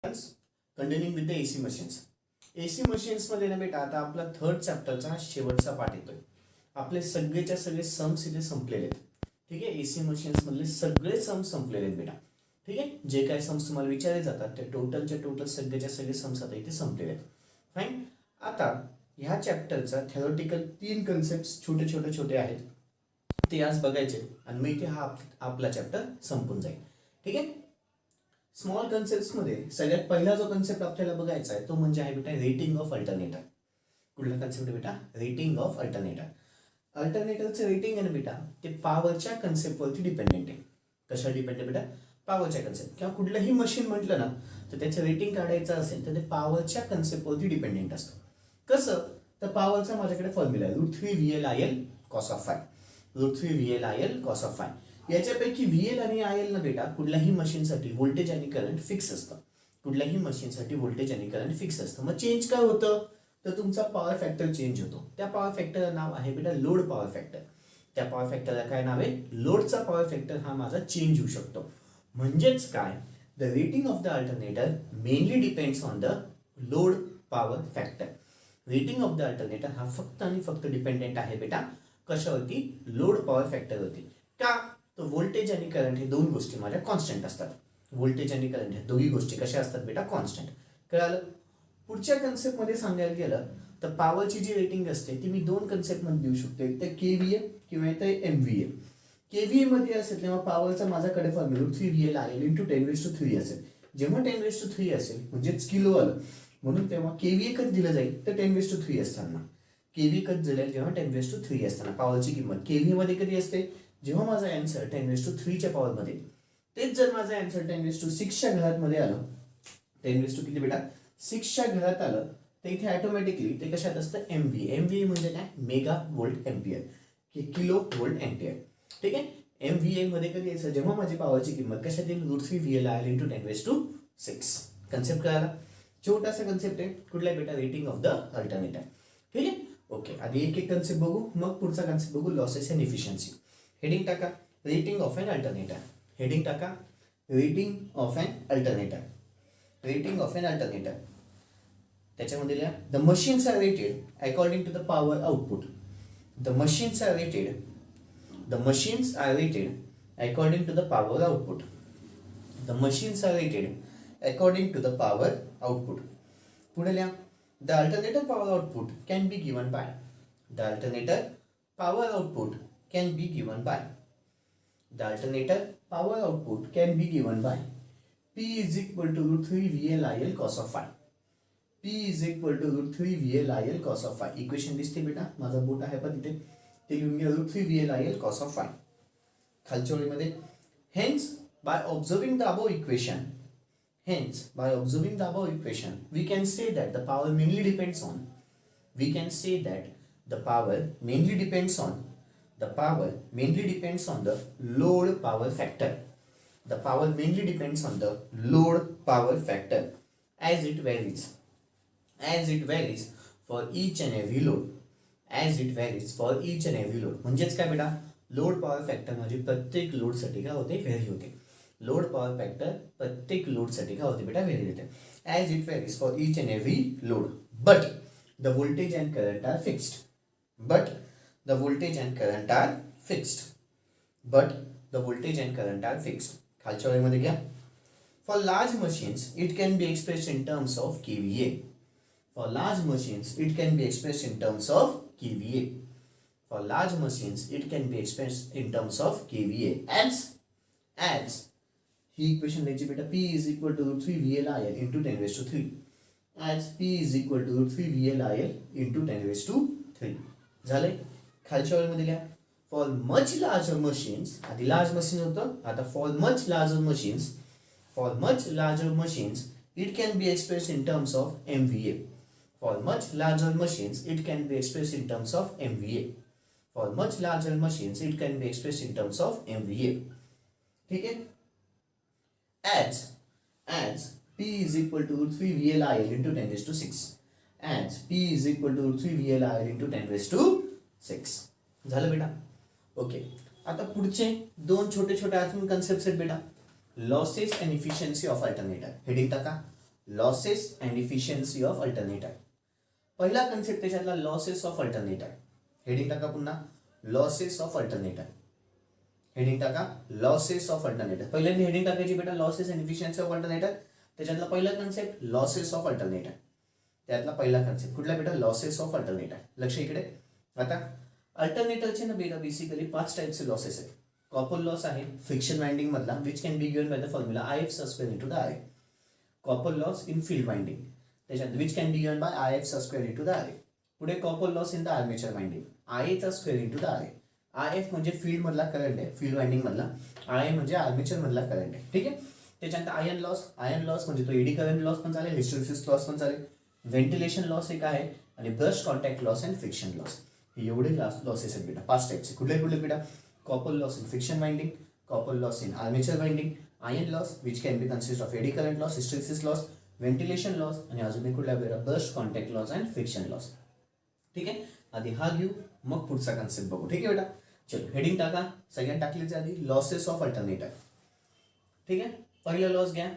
Continuing with the AC machines. AC machines मध्ये ना बेटा आता आपला थर्ड चॅप्टरचा शेवटचा पार्ट येतोय. आपले सगळेच्या सगळे सम्स इथे संपलेले आहेत. ठीक आहे, एसी मशीन्स मधले सगळे सम्स संपलेले आहेत बेटा. ठीक आहे, जे काय सम्स तुम्हाला विचारले जातात ते टोटलच्या टोटल सगळेच्या सगळे सम्स आता इथे संपलेले आहेत. फाईन. आता ह्या चॅप्टरचा थेरोटिकल 3 कन्सेप्ट छोटे छोटे आहेत ते आज बघायचे आणि मग इथे हा आपला चॅप्टर संपून जाईल. ठीक आहे. स्मॉल कन्सेप्ट मध्ये सगळ्यात पहिला जो कन्सेप्ट आपल्याला बघायचा आहे तो म्हणजे आहे बेटा रेटिंग ऑफ अल्टरनेटर. कुठला कन्सेप्ट आहे बेटा? Rating of alternator. अल्टरनेटरचं रेटिंग आहे ना बेटा ते पॉवरच्या कन्सेप्टवरती डिपेंडेंट आहे. कशावर डिपेंड आहे बेटा? पॉवरच्या कन्सेप्ट. किंवा कुठलंही मशीन म्हटलं ना तर त्याचं रेटिंग काढायचं असेल तर ते पॉवरच्या कन्सेप्टवरती डिपेंडेंट असतं. कसं? तर पॉवरचा माझ्याकडे फॉर्म्युला आहे √3 VL/IL cos of phi. √3 VL/IL cos of phi. याच्यापैकी VL आणि IL ना बेटा कुठल्याही मशीनसाठी व्होल्टेज आणि करंट फिक्स असतं. कुठल्याही मशीनसाठी व्होल्टेज आणि करंट फिक्स असतं. मग चेंज काय होतं? तर तुमचा पॉवर फॅक्टर चेंज होतो. त्या पॉवर फॅक्टरचं नाव आहे बेटा लोड पॉवर फॅक्टर. त्या पॉवर फॅक्टरला काय नाव आहे? लोडचा पॉवर फॅक्टर हा माझा चेंज होऊ शकतो. म्हणजेच काय? The rating of the alternator mainly depends on the load power factor. Rating of the alternator हा फक्त आणि फक्त डिपेंडेंट आहे बेटा कशावरती? Load power फॅक्टरवरती. का? तर व्होल्टेज आणि करंट हे दोन गोष्टी माझ्या कॉन्स्टंट असतात. व्होल्टेज आणि करंट हे दोन्ही गोष्टी कशा असतात बेटा? कॉन्स्टंट. कळालं? पुढच्या कन्सेप्टमध्ये सांगायला गेलं तर पॉवरची जी रेटिंग असते ती मी दोन कन्सेप्टमध्ये देऊ शकतो. एक तर KVA किंवा एक तर MVA. KVA मध्ये असेल तेव्हा पॉवरचा माझ्याकडे फॉर्म्युला √3 VL/IL × 10⁻³ असेल. जेव्हा 10⁻³ असेल म्हणजेच किलो आलं म्हणून तेव्हा KVA कधी दिलं जाईल तर 10⁻³ असताना. KVA कधी दिलेल? जेव्हा 10⁻³ असताना. पॉवरची किंमत KVA मध्ये कधी असते? जेव्हा माझा आन्सर 10⁻³ च्या पॉवर मध्ये. तेच जर माझा आन्सर 10⁻6 च्या घरात मध्ये आलं 10⁻³ किती बेटा? 6 च्या घरात आलं तर इथे ऑटोमॅटिकली ते कशात असतं? MVA. MVA म्हणजे काय? Mega volt ampere kilo volt ampere. ठीक आहे. MVA मध्ये कधी यायचं? जेव्हा माझी पॉवरची किंमत कशात येईल? √3 VL/IL × 10⁻6. कन्सेप्ट कळाला? छोटासा कन्सेप्ट आहे. कुठला बेटा? Rating of the alternator. ठीक आहे. ओके, आधी एक एक कन्सेप्ट बघू मग पुढचा कन्सेप्ट बघू लॉसेस अँड इफिशियन्सी. हेडिंग टाका rating of an alternator. Heading टाका rating of an alternator. Rating of an alternator. त्याच्यामध्ये लिहा the machines are rated according to the power output. The machines are rated. The machines are rated according to the power output. The machines are rated according to the power output. पुढे लिहा the alternator power output can be given by. The alternator power output can be given by. The alternator power output can be given by P is equal to √3 VL/IL cos of phi. P is equal to √3 VL/IL cos of phi. Equation दिसते बेटा? माझा बोट आहे पण तिथे ते लिहून घ्या √3 VL/IL cos of phi. खालच्या ओळीमध्ये hence by observing the above equation we can say that the power mainly depends on the power mainly depends on the load power factor. The power mainly depends on the load power factor as it varies for each and every load. म्हणजेच काय बेटा? Load power factor म्हणजे प्रत्येक load साठी काय होते? Very होते. Load power factor प्रत्येक लोड साठी काय होते बेटा? व्हेरी होते. as it varies for each and every load, but the voltage and current are fixed. The voltage and current are fixed. खालच्या ओळीमध्ये घ्या. For large machines, it can be expressed in terms of kVA. For large machines, it can be expressed in terms of kVA. As he equation द्यायची बेटा P is equal to √3 VL/IL × 10⁻³. As P is equal to √3 VL/IL × 10⁻³ झाले. खालच्या ओळीमध्ये लिहा for much larger machines. आधी large machine होतं, आता for much larger machines it can be express in terms of MVA. For much larger machines it can be expressed in terms of MVA. ठीक है. As P is equal to √3 VL/IL × 10⁻⁶. As P is equal to √3 VL/IL × 10⁻⁶. झालं बेटा? Okay. आता पुढचे दोन छोटे छोटे अजून कन्सेप्ट आहेत बेटा. Losses and efficiency of alternator. Heading टाका losses and efficiency of alternate आहे. पहिला कन्सेप्ट त्याच्यातला लॉसेस ऑफ अल्टरनेट आहे. हेडिंग टाका पुन्हा लॉसेस ऑफ अल्टरनेट आहे. हेडिंग टाका लॉसेस ऑफ अल्टरनेट. पहिल्यांदा हेडिंग टाकायची बेटा losses and efficiency of alternate. त्याच्यातला पहिला कन्सेप्ट लॉसेस ऑफ अल्टरनेट आहे. त्यातला पहिला कन्सेप्ट कुठला बेटा लॉसेस ऑफ अल्टरनेट आहे. लक्ष इकडे. आता अल्टरनेटरचे ना बेटा बेसिकली 5 टाईपचे लॉसेस आहेत. कॉपर लॉस आहे फ्रिक्शन वाइंडिंग मधला which can be given by the formula IF² into the RA. Copper loss in field winding त्याच्यात which can be given by IF² into the RA. पुढे copper loss in the armature winding IA² into the RA. IF म्हणजे field मधला current आहे field winding मधला. IA म्हणजे armature मधला current आहे. ठीक आहे. त्याच्यानंतर आयन लॉस म्हणजे तो एडी करंट लॉस पण चालेल हिस्टेरिसिस लॉस पण चालेल. व्हेंटिलेशन लॉस एक आहे आणि brush contact loss and friction loss. हे एवढे लॉसेस आहेत बेटा 5 टाईपचे. कुठले बेटा copper loss in friction winding, copper loss in armature winding, iron loss which can be consist of eddy current loss, hysteresis loss, ventilation loss आणि अजून एक कुठला बेटा brush contact loss and friction loss. ठीक आहे. आधी हा घेऊ मग पुढचा कन्सेप्ट बघू. ठीक आहे बेटा. चलो हेडिंग टाका. सगळ्यांनी टाकलीच आधी लॉसेस ऑफ अल्टरनेटर. ठीक आहे. पहिला लॉस घ्या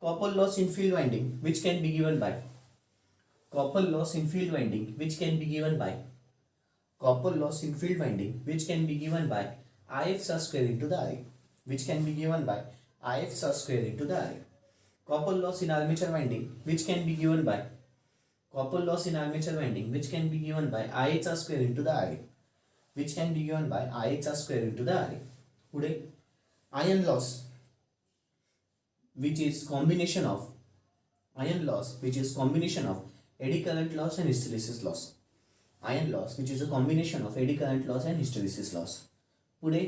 copper loss in field winding which can be given bye copper loss in field winding which can be given by copper loss in field winding which can be given by IF² into the RA which can be given by IF² into the RA. Copper loss in armature winding which can be given by copper loss in armature winding which can be given by IH² into the RA which can be given by IH² into the RA. पुढे iron loss which is combination of eddy current loss and hysteresis loss. Iron loss which is a combination of eddy current loss and hysteresis loss. पुढे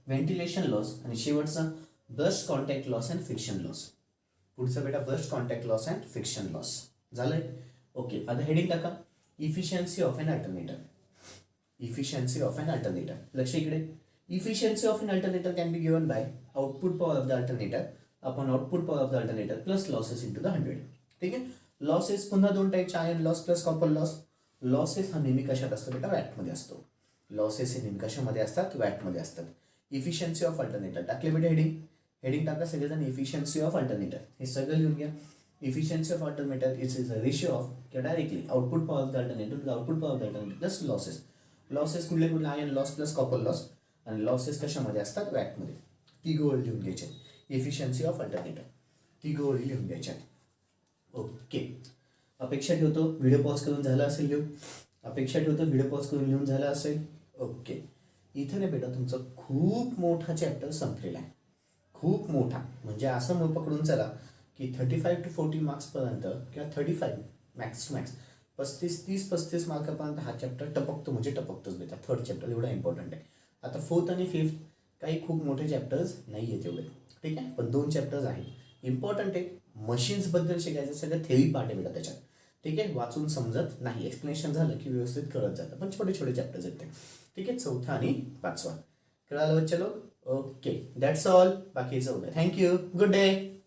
ventilation loss आणि शेवटचा burst contact loss and friction loss. पुढचा बेटा burst contact loss and friction loss झालंय. Okay. आता heading टाका efficiency of an alternator. लक्ष इकडे. Efficiency of an alternator can be given by output power of the alternator upon output power of the alternator plus losses into the 100. ठीक आहे. Losses पुन्हा 2 टाईपचे iron loss plus copper loss. Losses हा नेहमी कशात असतो बेटा वॅटमध्ये असतो. लॉसेस हे नेहमी कशामध्ये असतात वॅटमध्ये असतात. इफिशियन्सी ऑफ अल्टरनेटर टाकले बेटा हेडिंग टाका सगळेजण इफिशियन्सी ऑफ अल्टरनेटर हे सगळं लिहून घ्या. Efficiency of alternator is a ratio of किंवा directly output power of the alternator to the output power of the alternator plus losses कुठले iron loss plus copper loss आणि losses कशामध्ये असतात वॅटमध्ये. ती गोळ लिहून घ्यायचे. इफिशियन्सी ऑफ अल्टरनेटर ती गोळी लिहून घ्यायच्या. ओके. अपेक्षा ठेवतो व्हिडिओ पॉज करून झाला असेल लिहून झाला असेल. ओके. इथे नाही बेटा तुमचा खूप मोठा चॅप्टर संपलेला आहे. खूप मोठा म्हणजे असं मग पकडून चला की 35 to 40 मार्क्सपर्यंत किंवा 35 मॅक्स टू मॅक्स 35 मार्कापर्यंत हा चॅप्टर टपकतोच बेटा. थर्ड चॅप्टर एवढा इम्पॉर्टंट आहे. आता 4th आणि 5th काही खूप मोठे चॅप्टर्स नाही आहेत एवढे. ठीक आहे. पण 2 चॅप्टर्स आहेत इम्पॉर्टंट आहे. मशीन्सबद्दल शिकायचं सगळं थेरी पार्ट आहे बेटा त्याच्यात. ठीक आहे. वाचून समजत नाही एक्सप्लेनेशन झालं की व्यवस्थित कळत जातं पण छोटे चॅप्टर्स आहेत ते. ठीक आहे. 4था आणि 5वा कळालं बच्चा लोक. Okay that's all. बाकीचं थँक्यू. Good day.